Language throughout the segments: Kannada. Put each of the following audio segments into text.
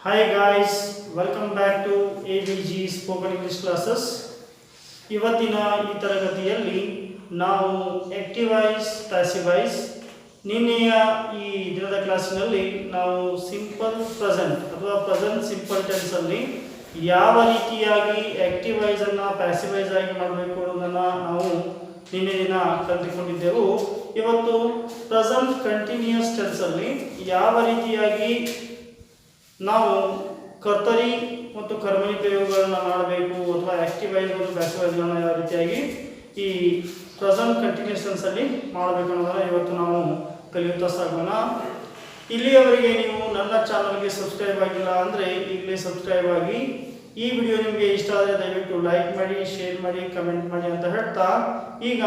Hi guys, welcome back to ABG Spoken English Classes. ಇವತ್ತಿನ ಈ ತರಗತಿಯಲ್ಲಿ ನಾವು ಆಕ್ಟಿವ್ ವಾಯ್ಸ್ ಪ್ಯಾಸಿವ್ ವಾಯ್ಸ್ ನಿನ್ನೆಯ ಈ ದಿನದ ಕ್ಲಾಸಿನಲ್ಲಿ ನಾವು ಸಿಂಪಲ್ ಪ್ರೆಸೆಂಟ್ ಅಥವಾ ಪ್ರೆಸೆಂಟ್ ಸಿಂಪಲ್ ಟೆನ್ಸ್ ಅಲ್ಲಿ ಯಾವ ರೀತಿಯಾಗಿ ಆಕ್ಟಿವ್ ವಾಯ್ಸ್ ಅನ್ನು ಪ್ಯಾಸಿವ್ ವಾಯ್ಸ್ ಆಗಿ ಮಾಡಬೇಕು ಅನ್ನೋದನ್ನ ನಾವು ನಿನ್ನೆ ದಿನ ಕಲಿತುಕೊಂಡಿದ್ದೆವು. ಇವತ್ತು ಪ್ರೆಸೆಂಟ್ ಕಂಟಿನ್ಯೂಸ್ ಟೆನ್ಸ್ ಅಲ್ಲಿ ಯಾವ ರೀತಿಯಾಗಿ ನಾವು ಕರ್ತರಿ ಮತ್ತು ಕರ್ಮಣಿ ಪ್ರಯೋಗಗಳನ್ನು ಮಾಡಬೇಕು ಅಥವಾ ಆಕ್ಟಿವ್ ವಾಯ್ಸ್ ಮತ್ತು ಪ್ಯಾಸಿವ್ ವಾಯ್ಸ್ಗಳನ್ನು ಯಾವ ರೀತಿಯಾಗಿ ಈ ಪ್ರೆಸೆಂಟ್ ಕಂಟಿನ್ಯೂಸ್ ಟೆನ್ಸ್ ಅಲ್ಲಿ ಮಾಡಬೇಕು ಅನ್ನೋದನ್ನು ಇವತ್ತು ನಾವು ಕಲಿಯುತ್ತಾ ಸಾಗೋಣ. ಇಲ್ಲಿಯವರೆಗೆ ನೀವು ನನ್ನ ಚಾನಲ್ಗೆ ಸಬ್ಸ್ಕ್ರೈಬ್ ಆಗಿಲ್ಲ ಅಂದರೆ ಈಗಲೇ ಸಬ್ಸ್ಕ್ರೈಬ್ ಆಗಿ. ಈ ವಿಡಿಯೋ ನಿಮಗೆ ಇಷ್ಟ ಆದರೆ ದಯವಿಟ್ಟು ಲೈಕ್ ಮಾಡಿ, ಶೇರ್ ಮಾಡಿ, ಕಮೆಂಟ್ ಮಾಡಿ ಅಂತ ಹೇಳ್ತಾ ಈಗ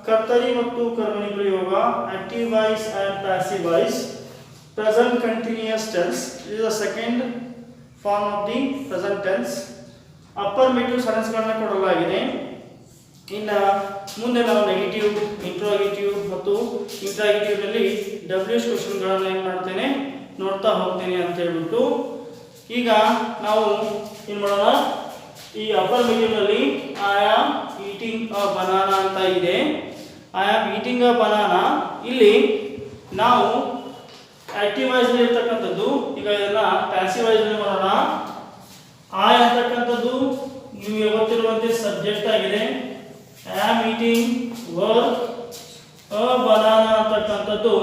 ಕರ್ತರಿ ಮತ್ತು ಕರ್ಮಣಿ ಪ್ರಯೋಗ active voice and passive voice present continuous tense. This is the second form of the present tense. affirmative sentence ಗಳನ್ನು ಕೊಡಲಾಗಿದೆ. ಇನ್ನು ಮುಂದೆ ನಾವು ನೆಗೆಟಿವ್, ಇಂಟ್ರೋಗೇಟಿವ್ ಮತ್ತು ಇಂಟ್ರಾಗೇಟಿವ್ ನಲ್ಲಿ WH ಕ್ವೆಶ್ಚನ್ ಗಳನ್ನು ಏನು ಮಾಡ್ತೇನೆ ನೋಡ್ತಾ ಹೋಗ್ತೇನೆ ಅಂತ ಹೇಳ್ಬಿಟ್ಟು ಈಗ ನಾವು ಏನು ಮಾಡೋಣ. ಈ affirmative ನಲ್ಲಿ I am eating a banana ಅಂತ ಇದೆ. I am eating a banana. ಇಲ್ಲಿ ನಾವು ಆಕ್ಟಿವ್ ವಾಯ್ಸ್ ಇರತಕ್ಕಂಥದ್ದು. ಈಗ ಇದನ್ನ ಪ್ಯಾಸಿವ್ ವಾಯ್ಸ್ ಮಾಡೋಣ. ಐ ಅಂತಕ್ಕಂಥದ್ದು ನಿಮಗೆ ಗೊತ್ತಿರುವಂತೆ ಸಬ್ಜೆಕ್ಟ್ ಆಗಿದೆ. Am eating work, a banana ಅಂತಕ್ಕಂಥದ್ದು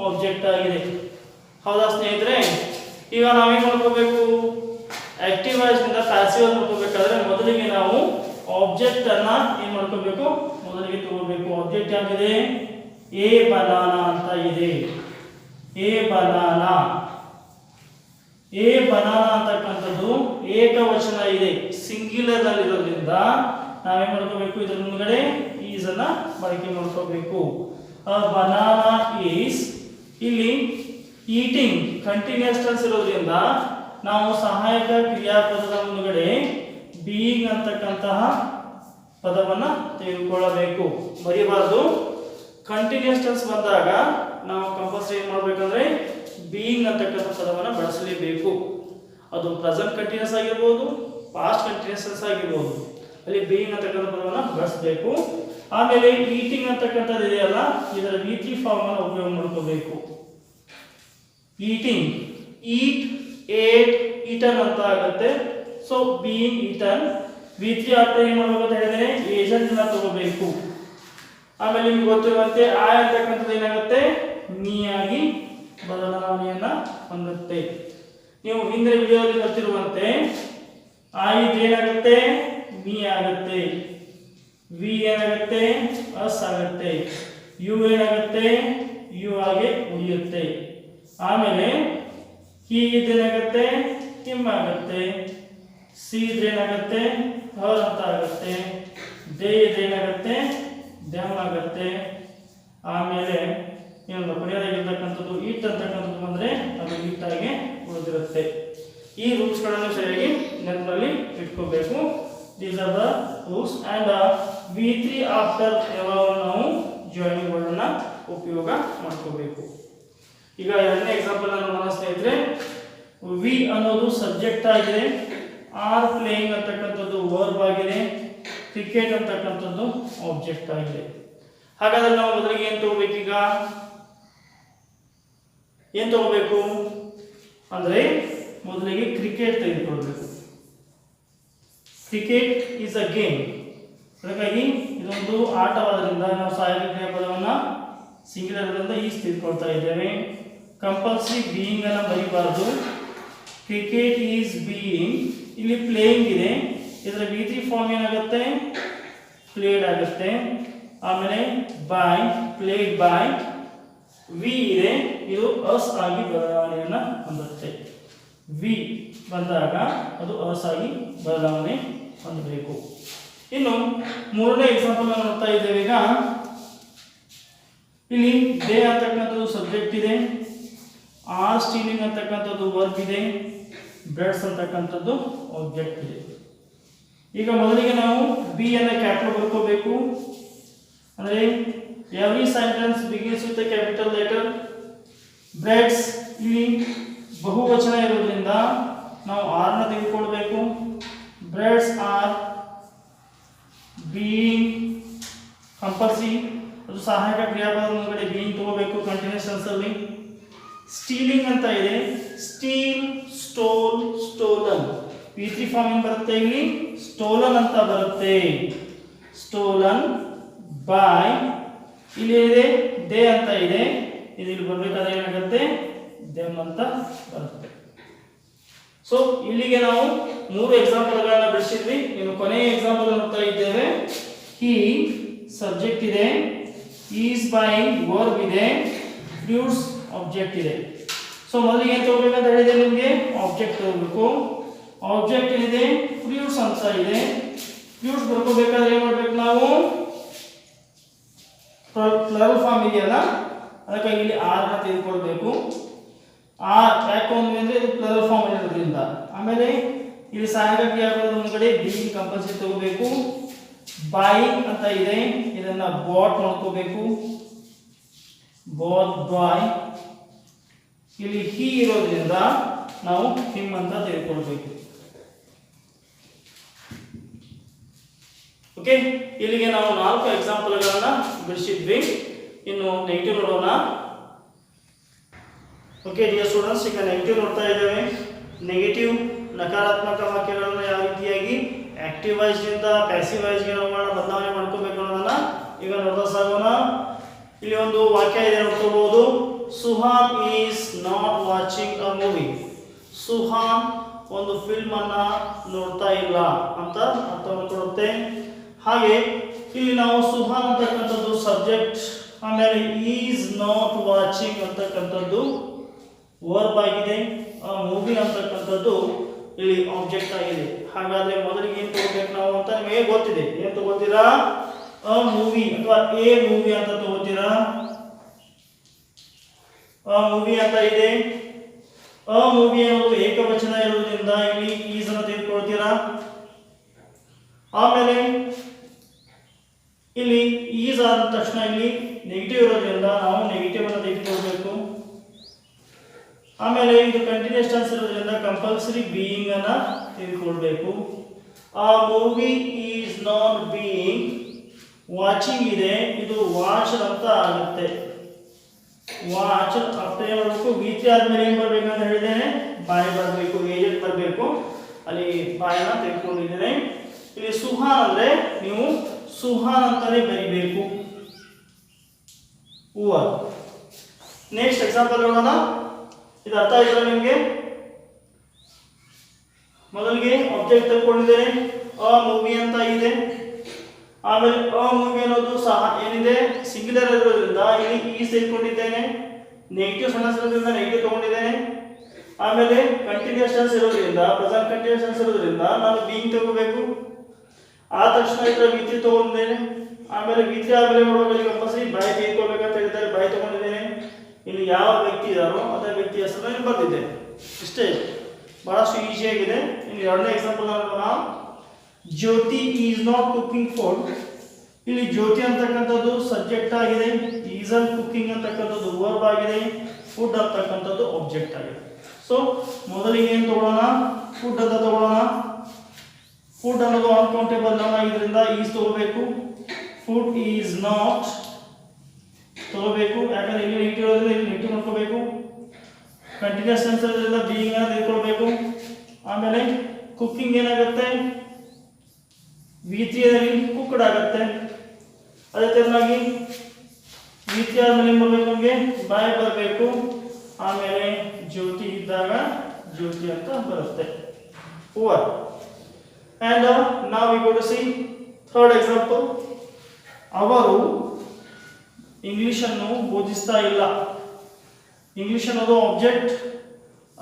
ಆಬ್ಜೆಕ್ಟ್ ಆಗಿದೆ. ಹೌದಾ ಸ್ನೇಹಿತರೆ? ಈಗ ನಾವೇನು ಮಾಡ್ಕೋಬೇಕು, ಆಕ್ಟಿವ್ ವಾಯ್ಸ್ ನಿಂದ ಪ್ಯಾಸಿವ್ ವಾಯ್ಸ್ ಮಾಡ್ಕೋಬೇಕಾದ್ರೆ ಮೊದಲಿಗೆ ನಾವು ಆಬ್ಜೆಕ್ಟ್ ಅನ್ನ ಏನು ಮಾಡ್ಕೋಬೇಕು, ಮೊದಲಿಗೆ ತಗೋಬೇಕು. ಆಬ್ಜೆಕ್ಟ್ ಯಾವ್ದಿದೆ? ಎ ಬನಾನಾ ಅಂತ ಇದೆ. A banana. ಎ ಬನಾನಾ ಅಂತಕ್ಕಂಥದ್ದು ಏಕವಚನ ಇದೆ, ಸಿಂಗ್ಯುಲರ್ ನಲ್ಲಿ ಇರೋದ್ರಿಂದ ನಾವೇನ್ ಮಾಡ್ಕೋಬೇಕು, ಇದರ ಮುಂದ್ಗಡೆ ಈಸ್ ಅನ್ನ ಬಳಕೆ ಮಾಡ್ಕೋಬೇಕು. ಅ ಬನಾನಾ ಈಸ್. ಇಲ್ಲಿ ಈಟಿಂಗ್ ಕಂಟಿನ್ಯೂಸ್ ಟೆನ್ಸ್ ಇರೋದ್ರಿಂದ ನಾವು ಸಹಾಯಕ ಕ್ರಿಯಾಪದದ ಮುಂದ್ಗಡೆ ಬೀಯಿಂಗ್ ಅಂತಕ್ಕಂತಹ ಪದವನ್ನ ತೆಗೆದುಕೊಳ್ಳಬೇಕು, ಮರಿಬಾರದು. ಕಂಟಿನ್ಯೂಸ್ ಟೆನ್ಸ್ ಬಂದಾಗ ನಾವು ಕಂಪಲ್ಸರಿ ಏನು ಮಾಡಬೇಕಂದ್ರೆ ಬೀಯಿಂಗ್ ಅಂತಕ್ಕಂಥ ಪದವನ್ನು ಬಳಸಲೇಬೇಕು. ಅದು ಪ್ರೆಸೆಂಟ್ ಕಂಟಿನ್ಯೂಸ್ ಆಗಿರ್ಬೋದು, ಪಾಸ್ಟ್ ಕಂಟಿನ್ಯೂಸ್ ಟೆನ್ಸ್ ಆಗಿರ್ಬೋದು, ಅಲ್ಲಿ ಬೀಯಿಂಗ್ ಅಂತಕ್ಕಂಥ ಪದವನ್ನು ಬಳಸಬೇಕು. ಆಮೇಲೆ ಈಟಿಂಗ್ ಅಂತಕ್ಕಂಥದ್ದು ಇದೆಯಲ್ಲ, ಇದರ V3 ಫಾರ್ಮ್ ಅನ್ನು ಉಪಯೋಗ ಮಾಡ್ಕೋಬೇಕು. ಈಟಿಂಗ್, ಈಟ್, ಏಟ್, ಈಟನ್ ಅಂತ ಆಗುತ್ತೆ. So being eaten. V3 after ಏನು ಮಾಡಬೇಕು ಅಂತ ಹೇಳಿದ್ರೆ ಏಜೆಂಟ್ ನ ತಗೋಬೇಕು. ಆಮೇಲೆ ನಿಮ್ಗೆ ಗೊತ್ತಿರುವಂತೆ ಆಯ್ ಅಂತಕ್ಕಂಥದ್ದು ಏನಾಗುತ್ತೆ, ಮೀ ಆಗಿ ಬದಲಾವಣೆಯನ್ನ ಹೊಂದುತ್ತೆ. ನೀವು ಹಿಂದಿನ ವಿಡಿಯೋದಲ್ಲಿ ಗೊತ್ತಿರುವಂತೆ ಆಯ್ ಏನಾಗುತ್ತೆ, ಮೀ ಆಗುತ್ತೆ. ವಿ ಏನಾಗುತ್ತೆ, ಅಸ್ ಆಗುತ್ತೆ. ಯು ಏನಾಗುತ್ತೆ, ಯು ಆಗಿ ಉಳಿಯುತ್ತೆ. ಆಮೇಲೆ ಹಿ ಇದೇನಾಗುತ್ತೆ, ಹಿಮ್ ಆಗುತ್ತೆ. ಸಿ ಇದೇನಾಗುತ್ತೆ, ಹರ್ ಅಂತ ಆಗುತ್ತೆ. ದೇ ಇದೇನಾಗುತ್ತೆ, ಡ್ಯಾಮ್ ಆಗುತ್ತೆ. ಆಮೇಲೆ ಏನು ಕೊನೆಯದಾಗಿರ್ತಕ್ಕಂಥದ್ದು ಈಟ್ ಅಂತಕ್ಕಂಥದ್ದು ಬಂದರೆ ಅದು ಈಟಾಗಿ ಉಳಿದಿರುತ್ತೆ. ಈ ರೂಲ್ಸ್ಗಳನ್ನು ಸರಿಯಾಗಿ ನೆನಪಲ್ಲಿ ಇಟ್ಕೋಬೇಕು. These are the rules and V3 after ಯಾವಾಗ ನಾವು ಜಾಯಿನಿಂಗ್ ವರ್ಡನ್ನು ಉಪಯೋಗ ಮಾಡ್ಕೋಬೇಕು. ಈಗ ಎರಡನೇ ಎಕ್ಸಾಂಪಲ್ ನೋಡೋಣ ಸ್ನೇಹಿತರೆ. ವಿ ಅನ್ನೋದು ಸಬ್ಜೆಕ್ಟ್ ಆಗಿದೆ. ಆರ್ ಪ್ಲೇಯಿಂಗ್ ಅಂತಕ್ಕಂಥದ್ದು ವರ್ಬ್ ಆಗಿದೆ. ಕ್ರಿಕೆಟ್ ಅಂತಕ್ಕಂಥದ್ದು ಆಬ್ಜೆಕ್ಟ್ ಆಗಿದೆ. ಹಾಗಾದ್ರೆ ನಾವು ಮೊದಲಿಗೆ ಏನು ತಗೋಬೇಕೀಗ, ಏನು ತಗೋಬೇಕು ಅಂದರೆ ಮೊದಲಿಗೆ ಕ್ರಿಕೆಟ್ ತೆಗೆದುಕೊಳ್ಬೇಕು. Cricket is a game. ಹಾಗಾಗಿ ಇದೊಂದು ಆಟವಾದ್ರಿಂದ ನಾವು ಸಹಾಯಕ ಕ್ರಿಯಾಪದವನ್ನು ಸಿಂಗ್ಯುಲರ್ದಿಂದ ಈಸ್ ತೆಗೆದುಕೊಳ್ತಾ ಇದ್ದೇವೆ. ಕಂಪಲ್ಸರಿ ಬೀಯಿಂಗ್ ಅನ್ನು ಬರೀಬಾರ್ದು. Cricket is being. ಇಲ್ಲಿ ಪ್ಲೇಯಿಂಗ್ ಇದೆ, ಇದರ V3 ಫಾರ್ಮ್ ಏನಾಗುತ್ತೆ, ಪ್ಲೇಡ್ ಆಗುತ್ತೆ. ಆಮೇಲೆ ಬೈ, ಪ್ಲೇಡ್ ಬೈ. ವಿ ಇದೆ, ಇದು ಅಸ್ ಆಗಿ ಬದಲಾವಣೆಯನ್ನು ಹೊಂದುತ್ತೆ. ವಿ ಬಂದಾಗ ಅದು ಅಸ್ ಆಗಿ ಬದಲಾವಣೆ ಹೊಂದಬೇಕು. ಇನ್ನು ಮೂರನೇ ಎಕ್ಸಾಂಪಲ್ ನೋಡ್ತಾ ಇದ್ದೇವೆ. ಈಗ ಇಲ್ಲಿ ದೇ ಅಂತಕ್ಕಂಥದ್ದು ಸಬ್ಜೆಕ್ಟ್ ಇದೆ. ಆರ್ ಸ್ಟೀಲಿಂಗ್ ಅಂತಕ್ಕಂಥದ್ದು ವರ್ಕ್ ಇದೆ. ಬ್ರೆಡ್ಸ್ ಅಂತಕ್ಕಂಥದ್ದು ಆಬ್ಜೆಕ್ಟ್ ಇದೆ. ಈಗ ಮೊದಲಿಗೆ ನಾವು ಬಿ ಅನ್ನ ಕ್ಯಾಪಿಟಲ್ ಬರ್ಕೋಬೇಕು. ಅಂದರೆ every sentence begins with A capital letter. Breads ಇಲ್ಲಿ ಬಹುವಚನ ಇರೋದ್ರಿಂದ ಸ್ಟೀಲಿಂಗ್ ಅಂತ ಇದೆ, steel, stole, stolen. V3 form ಏನು ಬರುತ್ತೆ ಇಲ್ಲಿ? ಸ್ಟೋಲನ್ ಅಂತ ಬರುತ್ತೆ. ಸ್ಟೋಲನ್ ಬೈ, ಇಲ್ಲಿ ಇದೆ ದೇ ಅಂತ ಇದೆ, ಇದು ಇಲ್ಲಿ ಬರಬೇಕಾದ್ರೆ ಏನಾಗುತ್ತೆ? ದೆಮ್ ಅಂತ ಬರುತ್ತೆ. ಸೊ ಇಲ್ಲಿಗೆ ನಾವು 3 ಎಕ್ಸಾಂಪಲ್ಗಳನ್ನ ಬಿಡಿಸಿದ್ವಿ. ಇನ್ನು ಕೊನೆಯ ಎಕ್ಸಾಂಪಲ್ ನೋಡ್ತಾ ಇದ್ದೇವೆ. ಹಿ ಸಬ್ಜೆಕ್ಟ್ ಇದೆ, ಈಸ್ ಬೈಯಿಂಗ್ ವರ್ಬ್ ಇದೆ, ಫ್ಲೂಯಿಡ್ಸ್ ಆಬ್ಜೆಕ್ಟ್ ಇದೆ. ಸೊ ಮೊದಲಿಗೆ ಏನು ತಗೋಬೇಕಂತ ಹೇಳಿದೆ ನಿಮಗೆ? ಆಬ್ಜೆಕ್ಟ್ ತಗೋಬೇಕು. ಆಬ್ಜೆಕ್ಟ್ ಏನಿದೆ? ಫ್ಲೂಯಿಡ್ಸ್ ಅಂತ ಇದೆ. ಫ್ಲೂಯಿಡ್ಸ್ ಬರ್ಕೋಬೇಕಾದ್ರೆ ಏನು ಮಾಡ್ಬೇಕು ನಾವು? ಪ್ಲರಲ್ ಫಾರ್ಮ್ ಇದೆಯಲ್ಲ, ಅದಕ್ಕಾಗಿ ಇಲ್ಲಿ ಆರ್ ಅನ್ನು ತೆಗೆದುಕೊಳ್ಬೇಕು. ಆರ್ ಯಾಕೆ ಅಂದ್ರೆ ಇದು ಪ್ಲರಲ್ ಫಾರ್ಮ್ ಇರೋದ್ರಿಂದ. ಆಮೇಲೆ ಇಲ್ಲಿ ಸಹಾಯಕ ಕ್ರಿಯಾಪದ ಮುಂದ್ಗಡೆ ಬೀಯಿಂಗ್ ಕಂಪಲ್ಸರಿ ತಗೋಬೇಕು. ಬೈಯಿಂಗ್ ಅಂತ ಇದೆ, ಇದನ್ನ ಬಾಟ್ ಮಾಡ್ಕೋಬೇಕು. ಬಾಟ್, ಬಾಯ್. ಇಲ್ಲಿ ಹಿ ಇರೋದ್ರಿಂದ ನಾವು ಹಿಮ್ ಅಂತ ತೆಗೆದುಕೊಳ್ಬೇಕು. ಓಕೆ, ಇಲ್ಲಿಗೆ ನಾವು 4 ಎಕ್ಸಾಂಪಲ್ಗಳನ್ನ ಬಿಡಿಸಿದ್ವಿ. ಇನ್ನು ನೆಗೆಟಿವ್ ನೋಡೋಣ. ಓಕೆ ಡಿಯರ್ ಸ್ಟೂಡೆಂಟ್ಸ್, ಈಗ ನೆಗೆಟಿವ್ ನೋಡ್ತಾ ಇದ್ದೇವೆ. ನೆಗೆಟಿವ್ ನಕಾರಾತ್ಮಕ ವಾಕ್ಯಗಳನ್ನು ಯಾವ ರೀತಿಯಾಗಿ ಆಕ್ಟಿವ್ ವಾಯ್ಸ್ ನಿಂದ ಪ್ಯಾಸಿವ್ ವಾಯ್ಸ್ಗೆ ನಾವು ಬದಲಾವಣೆ ಮಾಡ್ಕೋಬೇಕು ಅನ್ನೋದನ್ನ ಈಗ ನೋಡ್ತಾ ಸಾಗೋಣ. ಇಲ್ಲಿ ಒಂದು ವಾಕ್ಯ ಇದೆ, ನೋಡ್ಕೋಬಹುದು. Suhan is not watching a movie. Suhan ಒಂದು ಫಿಲ್ಮ್ ಅನ್ನ ನೋಡ್ತಾ ಇಲ್ಲ ಅಂತ ಅರ್ಥವನ್ನು ಕೊಡುತ್ತೆ. ಹಾಗೆ ಇಲ್ಲಿ ನಾವು ಸುಹಾನ್ ಅಂತಕ್ಕಂಥದ್ದು ಸಬ್ಜೆಕ್ಟ್, ಆಮೇಲೆ ಈಸ್ ನಾಟ್ ವಾಚಿಂಗ್ ಅಂತಕ್ಕಂಥದ್ದು ವರ್ಬ್ ಆಗಿದೆ, ಮೂವಿ ಅಂತಕ್ಕಂಥದ್ದು ಇಲ್ಲಿ ಆಬ್ಜೆಕ್ಟ್ ಆಗಿದೆ. ಹಾಗಾದ್ರೆ ಮೊದಲಿಗೆ ಏನು ತಗೋಬೇಕು ನಾವು ಅಂತ ನಿಮಗೆ ಗೊತ್ತಿದೆ. ಏನು ತಗೋತೀರಾ? ಅ ಮೂವಿ ಅಥವಾ ಎ ಮೂವಿ ಅಂತ ತಗೋತೀರಾ? ಅ ಮೂವಿ ಅಂತ ಇದೆ. ಅ ಮೂವಿ ಅನ್ನೋದು ಏಕವಚನ ಇರುವುದರಿಂದ ಇಲ್ಲಿ ಈಸ್ ಅನ್ನು ತೆಗೆದುಕೊಳ್ತೀರಾ. ಆಮೇಲೆ ಇಲ್ಲಿ ಈಸ್ ಆದ ತಕ್ಷಣ ಇಲ್ಲಿ ನೆಗೆಟಿವ್ ಇರೋದ್ರಿಂದ ನಾವು ನೆಗೆಟಿವ್ ಅನ್ನು ತೆಗೆದುಕೊಳ್ಬೇಕು. ಆಮೇಲೆ ಇದು ಕಂಟಿನ್ಯೂಸ್ ಟೆನ್ಸ್ ಇರೋದ್ರಿಂದ ಕಂಪಲ್ಸರಿ ಬೀಯಿಂಗ್ ಅನ್ನ ತೆಗೆದುಕೊಳ್ಬೇಕು. ಆ movie is not being, watching ಇದೆ, ಇದು ವಾಚ್ ಅಂತ ಆಗುತ್ತೆ. ವಾಚ್ ಅರ್ಥ ಏನು ಮಾಡಬೇಕು? V3 ಆದ್ಮೇಲೆ ಏನು ಬರಬೇಕು ಅಂತ ಹೇಳಿದ್ದೇನೆ? ಬಾಯ್ ಬರಬೇಕು, ಏಜೆಂಟ್ ಬರಬೇಕು. ಅಲ್ಲಿ ಬಾಯನ್ನ ತೆಗೆದುಕೊಂಡಿದ್ದೇನೆ. ಇಲ್ಲಿ ಸುಹಾನ್ ಅಂದ್ರೆ ನೀವು ಸುಹಾನ್ ಅಂತಾನೆ ಬರಿಬೇಕು. ನೆಕ್ಸ್ಟ್ ಎಕ್ಸಾಂಪಲ್ ನೋಡೋಣ. ಇದು ಅರ್ಥ ಆಯ್ತಾ ನಿಮಗೆ? ಮೊದಲಿಗೆ ಆಬ್ಜೆಕ್ಟ್ ತಗೊಂಡಿದ್ದೇನೆ, ಅ ಮೂವಿ ಅಂತ ಇದೆ. ಆಮೇಲೆ ಅ ಮೂವಿ ಅನ್ನೋದು ಸಹ ಏನಿದೆ? ಸಿಂಗ್ಯುಲರ್ ಇರೋದ್ರಿಂದ ಇಲ್ಲಿ ಈಸ್ ತೆಗೆದುಕೊಂಡಿದ್ದೇನೆ. ನೆಗೆಟಿವ್ ಸೆಂಟೆನ್ಸ್ ಇರೋದ್ರಿಂದ ನೆಗೆಟಿವ್ ತಗೊಂಡಿದ್ದೇನೆ. ಆಮೇಲೆ ಕಂಟಿನ್ಯೂಸ್ ಟೆನ್ಸ್ ಇರೋದ್ರಿಂದ, ಪ್ರೆಸೆಂಟ್ ಕಂಟಿನ್ಯೂಸ್ ಟೆನ್ಸ್ ಇರೋದ್ರಿಂದ ನಾನು ಬೀಯಿಂಗ್ ತಗೋಬೇಕು. ಆ ತಕ್ಷಣ ಇದರ V3 ತಗೊಂಡಿದ್ದೇನೆ. ಆಮೇಲೆ V3 ಆಮೇಲೆ ಮಾಡುವಾಗ ಕಂಪಲ್ಸರಿ ಬಾಯ್ ತೆಗೆದುಕೊಳ್ಬೇಕಂತ ಹೇಳಿದ್ದಾರೆ, ಬಾಯ್ ತಗೊಂಡಿದ್ದೇನೆ. ಇಲ್ಲಿ ಯಾವ ವ್ಯಕ್ತಿ ಇದ್ದಾರೋ ಅದೇ ವ್ಯಕ್ತಿ ಹೆಸರನ್ನು ಬರ್ತಿದ್ದೇನೆ. ಇಷ್ಟೇ, ಬಹಳಷ್ಟು ಈಸಿಯಾಗಿದೆ. ಇನ್ನು ಎರಡನೇ ಎಕ್ಸಾಂಪಲ್ ನೋಡೋಣ. ಜ್ಯೋತಿ ಈಸ್ ನಾಟ್ ಕುಕಿಂಗ್ ಫುಡ್. ಇಲ್ಲಿ ಜ್ಯೋತಿ ಅಂತಕ್ಕಂಥದ್ದು ಸಬ್ಜೆಕ್ಟ್ ಆಗಿದೆ, ಈಸ್ ಅಂಡ್ ಕುಕಿಂಗ್ ಅಂತಕ್ಕಂಥದ್ದು ವರ್ಬ್ ಆಗಿದೆ, ಫುಡ್ ಅಂತಕ್ಕಂಥದ್ದು ಆಬ್ಜೆಕ್ಟ್ ಆಗಿದೆ. ಸೊ ಮೊದಲಿಗೆ ಏನು ತಗೊಳ್ಳೋಣ? ಫುಡ್ ಅಂತ ತಗೊಳ್ಳೋಣ. ಫುಡ್ ಅನ್ನೋದು ಅನ್ಕೌಂಟೇಬಲ್ ನೌನ್ ಆಗಿದ್ರಿಂದ ಈಸ್ ತಗೋಬೇಕು. ಫುಡ್ ಈಸ್ ನಾಟ್ ತಗೋಬೇಕು, ಯಾಕಂದ್ರೆ ಇಲ್ಲಿ ನೆಗೆಟಿವ್ ಇರೋದ್ರಿಂದ ಇಲ್ಲಿ ನೆಗೆಟಿವ್ ಮಾಡ್ಕೋಬೇಕು. ಕಂಟಿನ್ಯೂಸ್ ಟೆನ್ಸ್ ಇರೋದ್ರಿಂದ ಬೀಯಿಂಗ್ ಅನ್ನು ತೆಗೆದುಕೊಳ್ಬೇಕು. ಆಮೇಲೆ ಕುಕಿಂಗ್ ಏನಾಗುತ್ತೆ? V3 ದಲ್ಲಿ ಕುಕ್ಡ್ ಆಗುತ್ತೆ. ಅದೇ ತರನಾಗಿ V3 ಆದ್ಮೇಲೆ ಬರಬೇಕು, ನಮಗೆ ಬಾಯ್ ಬರಬೇಕು. ಆಮೇಲೆ ಜ್ಯೋತಿ ಇದ್ದಾಗ ಜ್ಯೋತಿ ಅಂತ ಬರುತ್ತೆ. Over. And now we go to see third example. ಅವರು ಇಂಗ್ಲಿಷ್ ಅನ್ನು ಬೋಧಿಸ್ತಾ ಇಲ್ಲ. ಇಂಗ್ಲಿಷ್ ಅನ್ನೋದು ಆಬ್ಜೆಕ್ಟ್,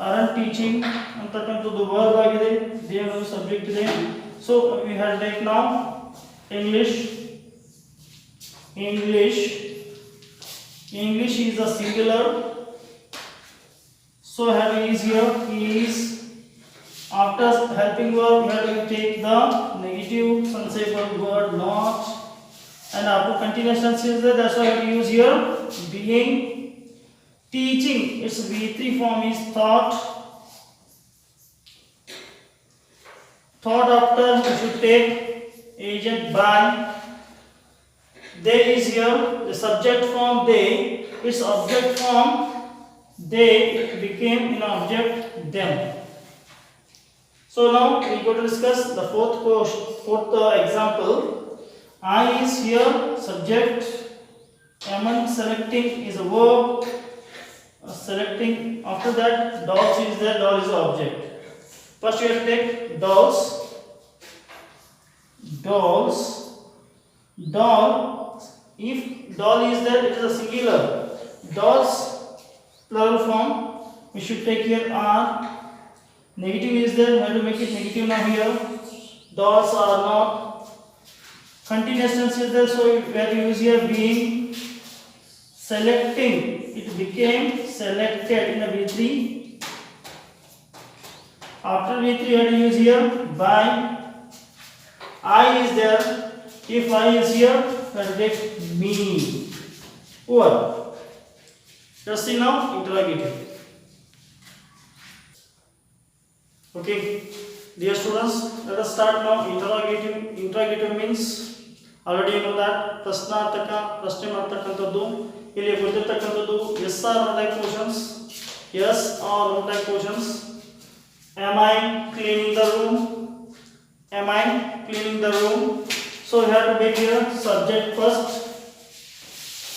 aren't teaching ಅಂತಕ್ಕಂಥದ್ದು ವರ್ಬ್ ಆಗಿದೆ, ದೇ ಅನ್ನೋದು ಸಬ್ಜೆಕ್ಟ್ ಇದೆ. So we have take now English is a singular. So have is here, is. After helping verb we have to take the negative sensible word not, and after continuous tense is there, that's why we use here being. Teaching, its V3 form is thought. After we should take agent by. They is here the subject form they, its object form they became an object them. So now we go to discuss the fourth example. I is here subject, am selecting is a verb, selecting, after that dolls is there, doll is the object. First you have to take dolls, doll. If doll is there, it is a singular. Dolls plural form, we should take here are. Negative is there, we have to make it negative now here. Dolls are not. Continuous tense is there, so we have to use here being. Selecting, it became selected in the V3. After V3 we have to use here by. I is there, if I is here, we have to take me. Over. Just see now interrogative. Okay, dear students, let us start now. Interrogative means already you know that ಪ್ರಶ್ನಾರ್ಥಕ ಪ್ರಶ್ನೆ ಮಾಡ್ತಕ್ಕಂಥದ್ದು. ಇಲ್ಲಿ ಕೊಟ್ಟಿರ್ತಕ್ಕಂಥದ್ದು yes or no type questions, yes or no type questions. Am I cleaning the room? Am I cleaning the room? So you have to make here subject first,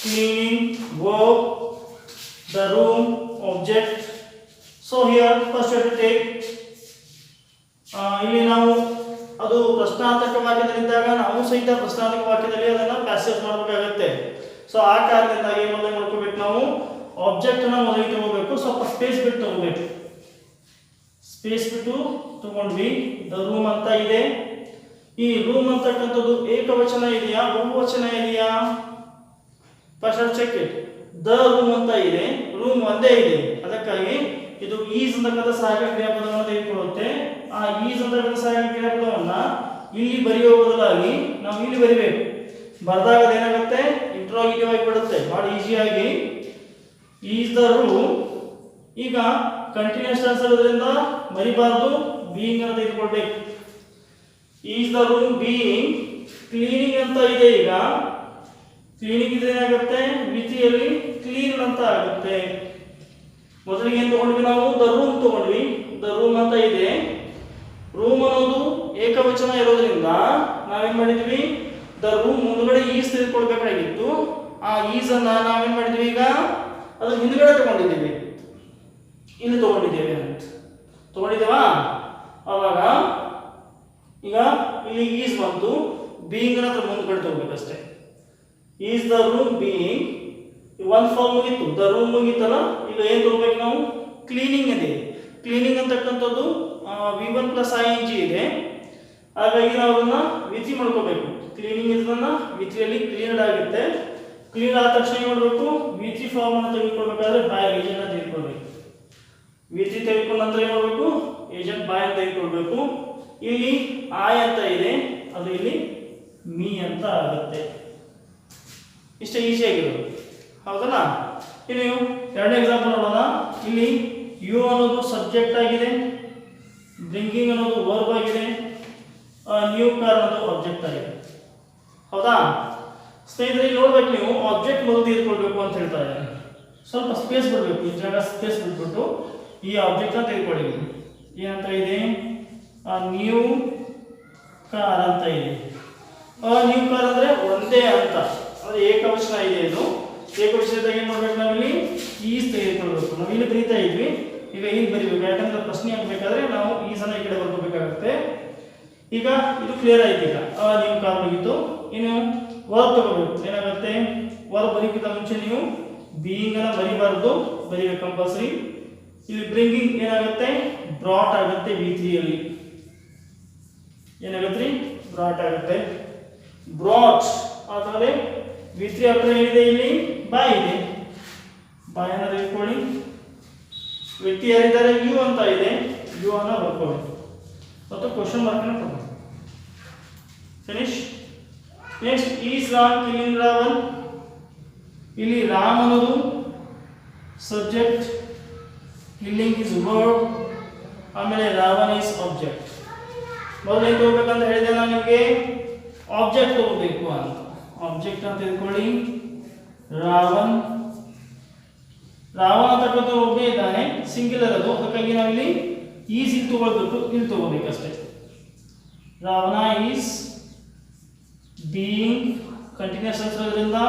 cleaning verb, the room object. So here first you have to take ಇಲ್ಲಿ ನಾವು ಅದು ಪ್ರಶ್ನಾರ್ಥಕ ವಾಕ್ಯದಲ್ಲಿದ್ದಾಗ ನಾವು ಸಹಿತ ಪ್ರಶ್ನಾರ್ಥಕ ವಾಕ್ಯದಲ್ಲಿ ಅದನ್ನು ಪ್ಯಾಸೇಜ್ ಮಾಡಬೇಕಾಗುತ್ತೆ. ಸೊ ಆ ಕಾರಣದಿಂದ ಏನು ಮೊದಲು ಮಾಡ್ಕೋಬೇಕು, ನಾವು ಆಬ್ಜೆಕ್ಟ್ ಅನ್ನು ಮೊದಲಿಗೆ ತಗೋಬೇಕು, ಸ್ವಲ್ಪ ಸ್ಪೇಸ್ ಬಿಟ್ಟು ತಗೋಬೇಕು. ಸ್ಪೇಸ್ ಬಿಟ್ಟು ತಗೊಂಡ್ವಿ. ದ ರೂಮ್ ಅಂತ ಇದೆ. ಈ ರೂಮ್ ಅಂತಕ್ಕಂಥದ್ದು ಏಕವಚನ ಇದೆಯಾ ಬಹುವಚನ ಇದೆಯಾ? First check it. The room ಅಂತ ಇದೆ, ರೂಮ್ ಒಂದೇ ಇದೆ, ಅದಕ್ಕಾಗಿ ಇದು ಈಸ್ ಅಂತಕ್ಕಂಥ ಸಹಾಯಕ ಕ್ರಿಯಾಪದವನ್ನು ತೆಗೆದುಕೊಳ್ಳುತ್ತೆ. ಆ ಈಸ್ ಅಂತಕ್ಕಂಥ ಸಹಾಯಕ ಕ್ರಿಯಾಪದವನ್ನ ಇಲ್ಲಿ ಬರೆಯೋ ಬದಲಾಗಿ ನಾವು ಇಲ್ಲಿ ಬರಿಬೇಕು. ಬರೆದಾಗ ಏನಾಗುತ್ತೆ, ಇಂಟ್ರೋಗೇಟಿವ್ ಆಗಿ ಬಿಡುತ್ತೆ ಭಾಳ ಈಸಿಯಾಗಿ. Is the room. ಈಗ ಕಂಟಿನ್ಯೂಸ್ ಟೆನ್ಸ್ ಇರೋದ್ರಿಂದ ಮರಿಬಾರ್ದು, ಬೀಯಿಂಗ್ ಅಂತ ತೆಗೆದುಕೊಳ್ಬೇಕು. Is the room being. Cleaning ಅಂತ ಇದೆ. ಈಗ ಕ್ಲೀನಿಂಗ್ ಇದೆ ಏನಾಗುತ್ತೆ, ಮಿತಿಯಲ್ಲಿ ಕ್ಲೀನ್ ಅಂತ ಆಗುತ್ತೆ. ಮೊದಲಿಗೆ ಏನು ತಗೊಂಡ್ವಿ ನಾವು, ದ ರೂಮ್ ತಗೊಂಡ್ವಿ. ದ ರೂಮ್ ಅಂತ ಇದೆ. ರೂಮ್ ಅನ್ನೋದು ಏಕವಚನ ಇರೋದ್ರಿಂದ ನಾವೇನ್ ಮಾಡಿದ್ವಿ, ದ ರೂಮ್ ಮುಂದ್ಗಡೆ ಈಸ್ ತೆಗೆದುಕೊಳ್ಬೇಕಾಗಿತ್ತು. ಆ ಈಸ್ ಅನ್ನ ನಾವೇನ್ ಮಾಡಿದ್ವಿ, ಈಗ ಅದ್ರ ಹಿಂದ್ಗಡೆ ತಗೊಂಡಿದ್ದೀವಿ, ಇಲ್ಲಿ ತಗೊಂಡಿದ್ದೇವೆ ಅಂತ ತಗೊಂಡಿದ್ದೇವಾ. ಅವಾಗ ಈಗ ಇಲ್ಲಿ ಈಸ್ ಬಂತು, ಬೀಯಿಂಗ್ ಅನ್ನ ಮುಂದ್ಗಡೆ ತಗೋಬೇಕಷ್ಟೇ. Is the room being. One form ಮುಗಿತು, ದ ರೂಮ್ ಮುಗಿತಲ್ಲ. ಈಗ ಏನು ತಗೋಬೇಕು ನಾವು, ಕ್ಲೀನಿಂಗ್ ಇದೆ. ಕ್ಲೀನಿಂಗ್ ಅಂತಕ್ಕಂಥದ್ದು V1 + ing ಇದೆ. ಹಾಗಾಗಿ ನಾವು ಅದನ್ನ V3 ಮಾಡ್ಕೋಬೇಕು. ಕ್ಲೀನಿಂಗ್ ಇದನ್ನ V3 ಅಲ್ಲಿ ಕ್ಲೀನ್ಡ್ ಆಗುತ್ತೆ. ಕ್ಲೀನ್ ಆದ ತಕ್ಷಣ ಏನು ಮಾಡಬೇಕು, V3 ಫಾರ್ಮ್ ಅನ್ನು ತೆಗೆದುಕೊಳ್ಬೇಕಾದ್ರೆ ಬೈ ಏಜೆಂಟ್ ಅಂತ ತೆಗೆದುಕೊಳ್ಬೇಕು. V3 ತೆಗೆದುಕೊಂಡ ನಂತರ ಏನು ಮಾಡಬೇಕು, ಏಜೆಂಟ್ ಬೈ ಅಂತ ತೆಗೆದುಕೊಳ್ಬೇಕು. ಇಲ್ಲಿ I ಅಂತ ಇದೆ, ಅದು ಇಲ್ಲಿ ಮೀ ಅಂತ ಆಗುತ್ತೆ. ಇಷ್ಟೇ ಈಸಿಯಾಗಿರೋದು, ಹೌದಲ್ಲ. ಇಲ್ಲಿ ಎರಡನೇ ಎಕ್ಸಾಂಪಲ್ ನೋಡೋಣ. ಇಲ್ಲಿ ಯು ಅನ್ನೋದು ಸಬ್ಜೆಕ್ಟ್ ಆಗಿದೆ, ಬ್ರಿಂಗಿಂಗ್ ಅನ್ನೋದು ವರ್ಬ್ ಆಗಿದೆ, ನ್ಯೂ ಕಾರ್ ಅನ್ನೋದು ಆಬ್ಜೆಕ್ಟ್ ಆಗಿದೆ, ಹೌದಾ. ಸ್ನೇಹಿತರೆ ನೋಡ್ಬೇಕು, ನೀವು ಆಬ್ಜೆಕ್ಟ್ ಮೊದಲು ತೆಗೆದುಕೊಳ್ಬೇಕು ಅಂತ ಹೇಳ್ತಾ ಇದ್ದಾರೆ. ಸ್ವಲ್ಪ ಸ್ಪೇಸ್ ಬಿಡಬೇಕು, ಈ ಜಾಗ ಸ್ಪೇಸ್ ಬಿಟ್ಬಿಟ್ಟು ಈ ಆಬ್ಜೆಕ್ಟ್ ಅನ್ನು ತೆಗೆದುಕೊಳ್ಳಿ. ಏನಂತ ಇದೆ, ನ್ಯೂ ಕಾರ್ ಅಂತ ಇದೆ. ನ್ಯೂ ಕಾರ್ ಅಂದರೆ ಒಂದೇ ಅಂತ, ಅದು ಏಕವಚನ ಇದೆ. ಇದು ಏಕವಚನದಾಗ ಏನು ಮಾಡ್ಬೇಕು, ನಾವಿಲ್ಲಿ ಈಸ್ ತೆಗೆದುಕೊಳ್ಬೇಕು. ನಾವು ಇಲ್ಲಿ ಬರೀತಾ ಇದ್ವಿ, ಈಗ ಇಲ್ಲಿ ಬರಿಬೇಕು. ಯಾಕಂದ್ರೆ ಪ್ರಶ್ನೆ ಆಗಬೇಕಾದ್ರೆ ನಾವು ಈಸನ್ನ ಈ ಕಡೆ ಬರ್ಕೋಬೇಕಾಗುತ್ತೆ. ಈಗ ಇದು ಕ್ಲಿಯರ್ ಆಯ್ತು. ಈಗ ನೀವು ಕಾರ್ ಮುಗಿತು. ಇನ್ನು ವರ್ಬ್ ತಗೋಬೇಕು. ಏನಾಗುತ್ತೆ, ವರ್ಬ್ ಬರೀಕಿಂತ ಮುಂಚೆ ನೀವು ಬೀಯಿಂಗ್ ಅನ್ನ ಬರಿಬಾರ್ದು, ಬರೀಬೇಕು ಕಂಪಲ್ಸರಿ. ಇಲ್ಲಿ ಬ್ರಿಂಗಿಂಗ್ ಏನಾಗುತ್ತೆ, ಬ್ರಾಟ್ ಆಗುತ್ತೆ. V3 ಅಲ್ಲಿ ಏನಾಗುತ್ತೆ, ಬ್ರಾಟ್ ಆಗುತ್ತೆ. ಬ್ರಾಟ್ ಆದ್ರೆ V3 ಹತ್ರ ಏನಿದೆ, ಇಲ್ಲಿ ಬಾಯ್ ಇದೆ. ಬಾಯ್ ಅನ್ನ ತೆಗೆದುಕೊಳ್ಳಿ. ವ್ಯಕ್ತಿ ಯಾರಿದ್ದಾರೆ, ಯು ಅಂತ ಇದೆ, ಯು ಅನ್ನ ಬರ್ಕೊಳ್ಳಿ ಮತ್ತು ಕ್ವಶನ್ ಮಾರ್ಕ್ ಅನ್ನು ಕೊಡಿ. Finish. Next, is Ram killing Ravan. ಇಲ್ಲಿ ರಾಮ್ ಅನ್ನೋದು ಸಬ್ಜೆಕ್ಟ್, ಕಿಲ್ಲಿಂಗ್ ಇಸ್ ವರ್ಬ್, ಆಮೇಲೆ ರಾವನ್ ಇಸ್ ಆಬ್ಜೆಕ್ಟ್. ಮೊದಲು ಏನು ತಗೋಬೇಕಂತ ಹೇಳಿದೆ ನಾನು ನಿಮಗೆ, ಆಬ್ಜೆಕ್ಟ್ ತಗೋಬೇಕು ಅಂತ. ಆಬ್ಜೆಕ್ಟ್ ಅಂತ ತಿಳ್ಕೊಳ್ಳಿ. ರಾವನ್ ರಾವಣ ಅಂತಕ್ಕಂಥ ಒಬ್ಬನೇ ಇದ್ದಾನೆ, ಸಿಂಗ್ಯುಲರ್ ಅದು, ಅದಕ್ಕಾಗಿ ನಾವಿಲ್ಲಿ ಈಸ್ ಇಲ್ಲಿ ತಗೊಳ್ಬೇಕು, ಇಲ್ಲಿ ತಗೋಬೇಕಷ್ಟೇ. ರಾವಣ ಈಸ್ ಬೀಯಿಂಗ್ ಕಂಟಿನ್ಯೂಸ್ ಇರೋದ್ರಿಂದ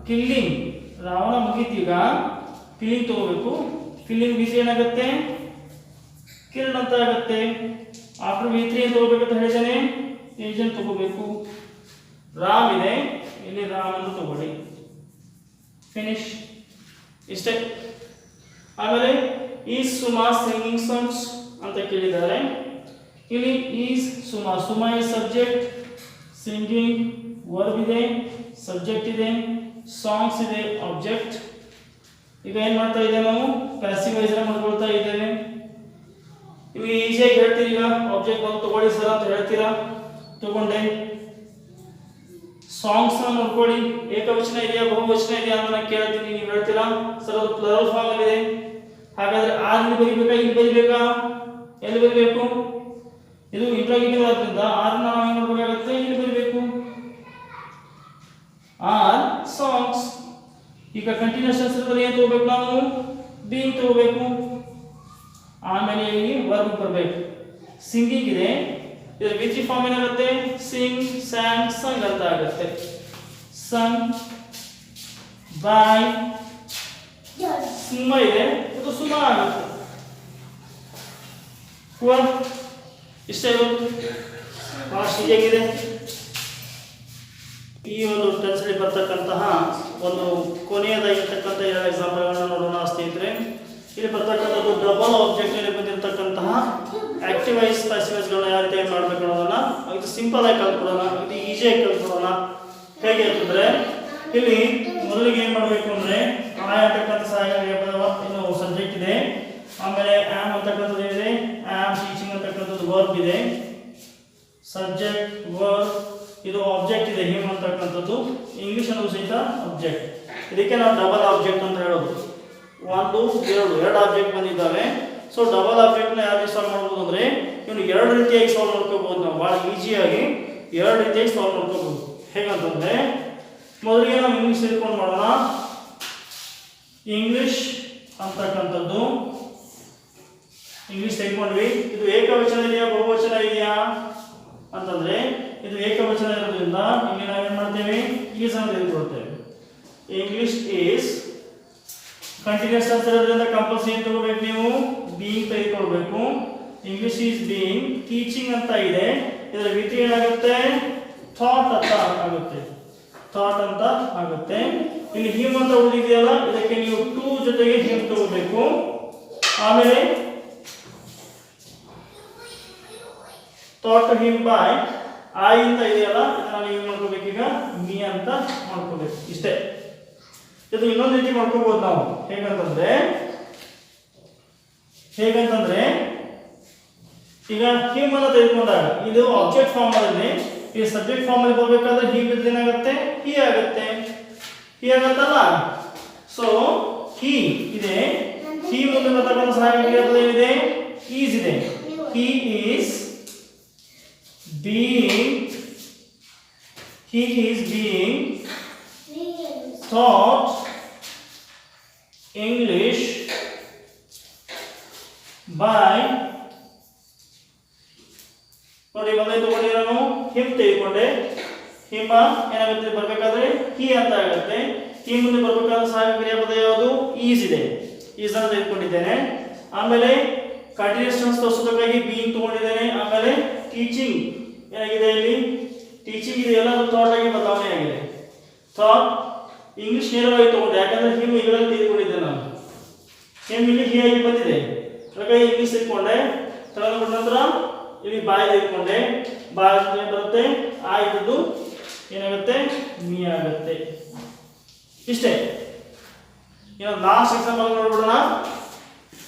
ಕಿಲ್ಲಿಂಗ್, ರಾವಣ ಮುಗೀತೀಗ ಕಿಲ್ಲಿಂಗ್ ತಗೋಬೇಕು. ಕಿಲ್ಲಿಂಗ್ ವಿ3 ಏನಾಗುತ್ತೆ, ಕಿಲ್ಡ್ ಅಂತ ಆಗುತ್ತೆ. ಆಫ್ಟರ್ ವಿ3 ಏನು ತಗೋಬೇಕಂತ ಹೇಳಿದ್ದೇನೆ, ಏಜೆಂಟ್ ತಗೋಬೇಕು. ರಾಮ್ ಇದೆ, ಇಲ್ಲಿ ರಾಮ್ ಅಂತ ತಗೊಳ್ಳಿ, ಫಿನಿಶ್, ಇಷ್ಟೇ. ಆಮೇಲೆ ಈಸ್ ಸುಮಾ ಸಿಂಗಿಂಗ್ ಸಾಂಗ್ಸ್ ಅಂತ ಕೇಳಿದ್ದಾರೆ. ಇಲ್ಲಿ is Suma, Suma is subject, singing verb ಇದೆ, ಸಬ್ಜೆಕ್ಟ್ ಇದೆ, ಸಾಂಗ್ಸ್ ಇದೆ ಆಬ್ಜೆಕ್ಟ್. ಈಗ ಏನು ಮಾಡ್ತಾ ಇದ್ದೇವೆ ನಾವು, ಪ್ಯಾಸಿವ್ ವಾಯ್ಸ್ ಮಾಡ್ಕೊಳ್ತಾ ಇದ್ದೇವೆ. ನೀವು ಈಸಿಯಾಗಿ ಹೇಳ್ತೀರಿ, ಈಗ ಆಬ್ಜೆಕ್ಟ್ ಬಂದು ತಗೊಳ್ಳಿ ಸರ್ ಅಂತ ಹೇಳ್ತೀರಾ, ತಗೊಂಡೆ. ಸಾಂಗ್ಸ್ ನೋಡ್ಕೊಳ್ಳಿ, ಏಕವಚನ ಇದೆಯಾ ಬಹುವಚನ ಇದೆಯಾ ಅಂತ ನಾನು ಕೇಳ್ತೀನಿ, ನೀವು ಹೇಳ್ತೀರಾ ಸರ್ ಅದು ಪ್ಲರಲ್ ಫಾರ್ಮ್ ಅಲ್ಲಿ ಇದೆ. ಹಾಗಾದ್ರೆ ಆರ್ ಇಲ್ಲಿ ಬರಿಬೇಕಾ, ಇಲ್ಲಿ ಬರಿಬೇಕಾ, ಎಲ್ಲಿ ಬರಿಬೇಕು, ಇದು ಇಂಟ್ರಾಗೇಟಿವ್ ಆದ್ರಿಂದ ಆರ್ ನಾವು ಏನು ಮಾಡಬೇಕಾಗುತ್ತೆ, ಇಲ್ಲಿ ಬರಿಬೇಕು. Are songs. ಈಗ ಕಂಟಿನ್ಯೂಸ್ ಟೆನ್ಸ್ ಏನು ತಗೋಬೇಕು ನಾವು, ಬೀಯಿಂಗ್ ತಗೋಬೇಕು. ಆಮೇಲೆ ಇಲ್ಲಿ ವರ್ಬ್ ಬರಬೇಕು. ಸಿಂಗಿಂಗ್ ಇದೆ, ಇದರ ವಿ3 ಫಾರ್ಮ್ ಏನಾಗುತ್ತೆ, ಸಿಂಗ್, ಸ್ಯಾಂಗ್, ಸಂಗ್ ಅಂತ ಆಗುತ್ತೆ. ಸಂಗ್ ಬೈ, ಸುಮ ಇದೆ, ಇದು ಸುಮ ಆಗುತ್ತೆ. ಇಷ್ಟೇ, ಭಾಷೆ ಹೇಗಿದೆ. ಈ ಒಂದು ಟೆನ್ಸಲ್ಲಿ ಬರ್ತಕ್ಕಂತಹ ಒಂದು ಕೊನೆಯದಾಗಿರ್ತಕ್ಕಂಥ 2 ಎಕ್ಸಾಂಪಲ್ಗಳನ್ನ ನೋಡೋಣ ಸ್ನೇಹಿತರೆ. ಇಲ್ಲಿ ಬರ್ತಕ್ಕಂಥದ್ದು ಡಬಲ್ ಆಬ್ಜೆಕ್ಟ್ ಅಲ್ಲಿ ಬಂದಿರತಕ್ಕಂತಹ ಆಕ್ಟಿವ್ ವಾಯ್ಸ್ ಪ್ಯಾಸಿವ್ ವಾಯ್ಸ್ಗಳನ್ನ ಯಾವ ರೀತಿ ಮಾಡಬೇಕು ಅನ್ನೋದನ್ನ ಇದು ಸಿಂಪಲ್ ಆಗಿ ಕಲ್ತ್ಕೊಳ್ಳೋಣ, ಇದು ಈಸಿಯಾಗಿ ಕಲ್ತ್ಕೊಳ್ಳೋಣ. ಹೇಗೆ ಅಂತಂದ್ರೆ ಇಲ್ಲಿ ಮೊದಲಿಗೆ ಏನು ಮಾಡಬೇಕು ಅಂದ್ರೆ ಆಯ್ ಅಂತಕ್ಕಂಥ ಸಹಾಯಕ ಇನ್ನು ಸಬ್ಜೆಕ್ಟ್ ಇದೆ, ಆಮೇಲೆ ಆಮ್ ಅಂತಕ್ಕಂಥದ್ದು ಇದೆ, ಆಮ್ ಟೀಚಿಂಗ್ ಅಂತಕ್ಕಂಥದ್ದು ವರ್ಬ್ ಇದೆ, ಸಬ್ಜೆಕ್ಟ್ ವರ್ಬ್ ಇದು ಆಬ್ಜೆಕ್ಟ್ ಇದೆ, ಹಿಮ್ ಅಂತಕ್ಕಂಥದ್ದು ಇಂಗ್ಲಿಷ್ ಅನ್ನೋ ಸಹಿತ ಆಬ್ಜೆಕ್ಟ್. ಇದಕ್ಕೆ ನಾವು ಡಬಲ್ ಆಬ್ಜೆಕ್ಟ್ ಅಂತ ಹೇಳೋದು. 1 2 ಆಬ್ಜೆಕ್ಟ್ ಬಂದಿದ್ದಾವೆ. ಸೊ ಡಬಲ್ ಆಬ್ಜೆಕ್ಟ್ನ ಯಾವ ರೀತಿ ಸಾಲ್ವ್ ಮಾಡ್ಬೋದು ಅಂದರೆ ಇವನು 2 ರೀತಿಯಾಗಿ ಸಾಲ್ವ್ ಮಾಡ್ಕೋಬಹುದು. ನಾವು ಭಾಳ ಈಸಿಯಾಗಿ 2 ರೀತಿಯಾಗಿ ಸಾಲ್ವ್ ಮಾಡ್ಕೋಬಹುದು. ಹೇಗಂತಂದರೆ ಮೊದಲಿಗೆ ನಾವು ಇಂಗ್ಲೀಷ್ ತಿಳ್ಕೊಂಡು ಮಾಡೋಣ. ಇಂಗ್ಲಿಷ್ ಅಂತಕ್ಕಂಥದ್ದು ಇಂಗ್ಲೀಷ್ ತೆಗೆದುಕೊಂಡ್ವಿ. ಇದು ಏಕವಚನ ಇದೆಯಾ ಬಹುವಚನ ಇದೆಯಾ ಅಂತಂದರೆ ಇದು ಏಕವಚನ ಇರೋದ್ರಿಂದ ಇಲ್ಲಿ ನಾವೇನು ಮಾಡ್ತೇವೆ, ಈಸ್ ಅಂತ ತೆಗೆದುಕೊಳ್ತೇವೆ. ಇಂಗ್ಲಿಷ್ ಈಸ್ ಕಂಟಿನ್ಯೂಸ್ ಟೆನ್ಸ್ ಇರೋದ್ರಿಂದ ಕಂಪಲ್ಸರಿ ಏನು ತಗೋಬೇಕು, ನೀವು ಬೀಯಿಂಗ್ ತೆಗೆದುಕೊಳ್ಬೇಕು. ಇಂಗ್ಲಿಷ್ ಈಸ್ ಬೀಯಿಂಗ್, ಟೀಚಿಂಗ್ ಅಂತ ಇದೆ, ಇದರ ವಿ3 ಏನಾಗುತ್ತೆ, ಥಾಟ್ ಅಂತ ಆಗುತ್ತೆ, ಥಾಟ್ ಅಂತ ಆಗುತ್ತೆ. ಇಲ್ಲಿ ಹಿಮ್ ಅಂತ ಉಳಿದಿದೆಯಲ್ಲ, ಇದಕ್ಕೆ ನೀವು ಟು ಜೊತೆಗೆ ಹಿಮ್ ತಗೋಬೇಕು. ಆಮೇಲೆ ಥಾಟ್ ಹಿಮ್ ಬೈ ಐ ಅಂತ ಇದೆಯಲ್ಲ, ಇದನ್ನ ನೀವು ಮಾಡ್ಕೋಬೇಕು, ಈಗ ಮೀ ಅಂತ ಮಾಡ್ಕೋಬೇಕು. ಇಷ್ಟೇ. ಇದು ಇನ್ನೊಂದು ರೀತಿ ಮಾಡ್ಕೋಬಹುದು ನಾವು. ಹೇಗಂತಂದ್ರೆ ಈಗ ಹಿಮ್ ಅನ್ನು ತೆಗೆದುಕೊಂಡಾಗ ಇದು ಆಬ್ಜೆಕ್ಟ್ ಫಾರ್ಮ್ ಅಲ್ಲಿ, ಈ ಸಬ್ಜೆಕ್ಟ್ ಫಾರ್ಮ್ ಅಲ್ಲಿ ಬರಬೇಕಾದ್ರೆ ಹಿ ಬಿದ್ದು ಏನಾಗುತ್ತೆ, ಹಿ ಆಗುತ್ತೆ, ಹಿ ಆಗತ್ತಲ್ಲ. ಸೊ ಹಿ ಇದೆ, ಹಿ ಮುಂದೆ ಬರ್ತಕ್ಕಂಥ ಸಹಾಯಕ ಏನಿದೆ, ಈಸ್ ಇದೆ. He is being, he is being taught English by, ನೋಡಿ ಮೊದಲೇ ತಗೊಂಡೆ ನಾನು ಹಿಮ್ ತೆಗೆದುಕೊಂಡೆ, ಹಿಮ ಏನಾಗುತ್ತೆ ಬರಬೇಕಾದ್ರೆ ಹಿ ಅಂತ ಆಗುತ್ತೆ. ಹಿ ಮುಂದೆ ಬರಬೇಕಾದ್ರೆ ಸಹಾಯಕ ಕ್ರಿಯಾಪದ ಯಾವುದು, ಈಸ್ ಇದೆ, ಈಸ್ ಅನ್ನು ತೆಗೆದುಕೊಂಡಿದ್ದೇನೆ. ಆಮೇಲೆ ಕಂಟಿನ್ಯೂಸ್ ಟೆನ್ಸ್ ತೋರಿಸೋದಕ್ಕಾಗಿ ಬೀಯಿಂಗ್ ತಗೊಂಡಿದ್ದೇನೆ. ಆಮೇಲೆ ಟೀಚಿಂಗ್ ಏನಾಗಿದೆ, ಇಲ್ಲಿ ಟೀಚಿಂಗ್ ಇದೆಯಲ್ಲ, ಅದು ಥಾಟ್ ಆಗಿ ಬದಲಾವಣೆ ಆಗಿದೆ. ಥಾಟ್ ಇಂಗ್ಲಿಷ್ ನೇರವಾಗಿ ತಗೊಂಡೆ, ಯಾಕಂದ್ರೆ ಹಿಮ್ ಇದರಲ್ಲಿ ತೆಗೆದುಕೊಂಡಿದ್ದೆ ನಾನು, ಹಿಮ್ ಇಲ್ಲಿ ಹಿ ಆಗಿ ಬಂದಿದೆ, ಹಾಗಾಗಿ ಇಂಗ್ಲಿಷ್ ತೆಗೆದುಕೊಂಡೆ. ತೆಗೆದುಕೊಂಡ ನಂತರ ಇಲ್ಲಿ ಬಾಯ್ ತೆಗೆದುಕೊಂಡೆ, ಬಾಯ್ ಬರುತ್ತೆ, ಆ ಇದ್ದದ್ದು ಏನಾಗುತ್ತೆ, ಮೀ ಆಗುತ್ತೆ. ಇಷ್ಟೇ. ಇನ್ನು ಲಾಸ್ಟ್ ಎಕ್ಸಾಂಪಲ್ ನೋಡ್ಬಿಡೋಣ.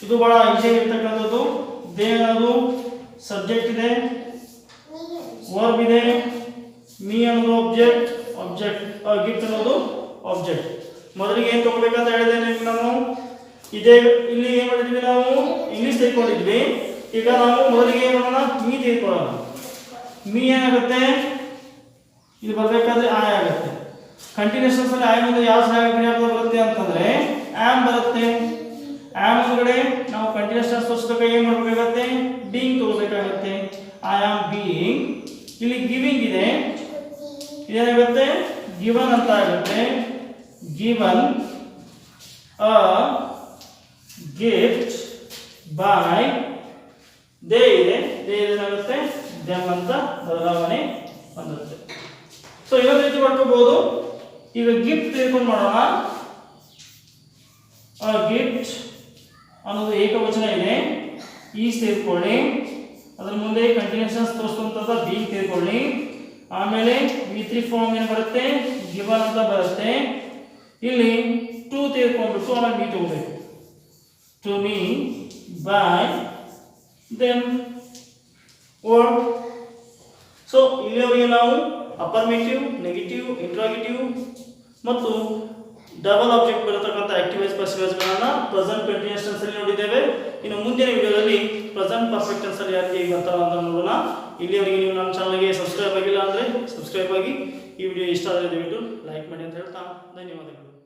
ಇದು ಬಹಳ ಈಸಿಯಾಗಿ ಇರ್ತಕ್ಕಂಥದ್ದು. ಇದೇನದು, ಸಬ್ಜೆಕ್ಟ್ ಇದೆ, ವರ್ಬ್ ಇದೆ, ಮೀ ಅನ್ನೋದು ಆಬ್ಜೆಕ್ಟ್, ಗಿಫ್ಟ್ ಅನ್ನೋದು ಆಬ್ಜೆಕ್ಟ್. ಮೊದಲಿಗೆ ಏನು ತಗೋಬೇಕಂತ ಹೇಳಿದ್ದೇನೆ ನಾನು, ಇದೇ ಇಲ್ಲಿ ಏನು ಮಾಡಿದ್ವಿ, ನಾವು ಇಂಗ್ಲಿಷ್ ತೆಗೆದುಕೊಂಡಿದ್ವಿ. ಈಗ ನಾವು ಮೊದಲಿಗೆ ಏನು ಮಾಡೋಣ, ಮೀ ತೆಗೆದುಕೊಳ್ಳೋಣ. ಮೀ ಏನಾಗುತ್ತೆ, ಇದು ಬರಬೇಕಾದ್ರೆ ಆಯ್ ಆಗುತ್ತೆ. ಕಂಟಿನ್ಯೂಸ್ ಅಲ್ಲಿ ಆಯ್ ಮುಂದೆ ಯಾವ ಸಹಾಯಕ ಕ್ರಿಯಾಪದ ಬರುತ್ತೆ ಅಂತಂದ್ರೆ ಆಮ್ ಬರುತ್ತೆ. ಆಮ್ ಒಳಗಡೆ ನಾವು ಕಂಟಿನ್ಯೂಸ್ ಟೆನ್ಸ್ ತೋರಿಸಬೇಕಾದ್ರೆ ಏನು ಮಾಡಬೇಕಾಗುತ್ತೆ? ಬೀಯಿಂಗ್ ತಗೋಬೇಕಾಗುತ್ತೆ. I am being. ಇಲ್ಲಿ ಗಿವಿಂಗ್ ಇದೆ, ಇದೇನಾಗುತ್ತೆ? ಗಿವನ್ ಅಂತ ಆಗುತ್ತೆ. Given a gift by they ಇದೆ, ದೇ ಏನಾಗುತ್ತೆ? ದೆಮ್ ಅಂತ ಬದಲಾವಣೆ ಹೊಂದುತ್ತೆ. ಸೊ ಇನ್ನೊಂದು ರೀತಿ ಮಾಡ್ಕೋಬಹುದು. ಈಗ ಗಿಫ್ಟ್ ತಿಳ್ಕೊಂಡು ಮಾಡೋಣ. ಗಿಫ್ಟ್ ಅನ್ನೋದು ಏಕವಚನ ಇದೆ, ಈಸ್ ತಿಳ್ಕೊಳ್ಳಿ. ಅದ್ರ ಮುಂದೆ ಕಂಟಿನ್ಯೂಷನ್ಸ್ ತೋರಿಸುವಂಥದ್ದು ಬೀಯಿಂಗ್ ತಿಳ್ಕೊಳ್ಳಿ. ಆಮೇಲೆ V3 ಫಾರ್ಮ್ ಏನು ಬರುತ್ತೆ? ಗಿವನ್ ಅಂತ ಬರುತ್ತೆ. ಇಲ್ಲಿ ಟು ತಿಳ್ಕೊಂಡ್ಬಿಟ್ಟು ಆಮೇಲೆ ಮೀ ತಗೋಬೇಕು. To me by them or. So ಇಲ್ಲಿಯವರೆಗೆ ನಾವು ಅಫರ್ಮೇಟಿವ್, ನೆಗೆಟಿವ್, ಇಂಟ್ರಾಗೇಟಿವ್ ಮತ್ತು ಡಬಲ್ ಆಬ್ಜೆಕ್ಟ್ ಬರತಕ್ಕಂಥ ಆಕ್ಟಿವ್ ವಾಯ್ಸ್ ಪಾಸಿವ್ ವಾಯ್ಸ್ಗಳನ್ನು ಪ್ರೆಸೆಂಟ್ ಕಂಟಿನ್ಯೂಸ್ ಟೆನ್ಸ್ ಅಲ್ಲಿ ನೋಡಿದ್ದೇವೆ. ಇನ್ನು ಮುಂದಿನ ವಿಡಿಯೋದಲ್ಲಿ ಪ್ರೆಸೆಂಟ್ ಪರ್ಫೆಕ್ಟ್ ಟೆನ್ಸ್ ಅಲ್ಲಿ ಯಾಕೆ ಬರ್ತಾರ ಅಂತ ನೋಡೋಣ. ಇಲ್ಲಿಯವರೆಗೆ ನೀವು ನಮ್ಮ ಚಾನಲ್ಗೆ ಸಬ್ಸ್ಕ್ರೈಬ್ ಆಗಿಲ್ಲ ಅಂದರೆ ಸಬ್ಸ್ಕ್ರೈಬ್ ಆಗಿ. ಈ ವಿಡಿಯೋ ಇಷ್ಟ ಆದರೆ ದಯವಿಟ್ಟು ಲೈಕ್ ಮಾಡಿ ಅಂತ ಹೇಳ್ತಾ ಧನ್ಯವಾದಗಳು.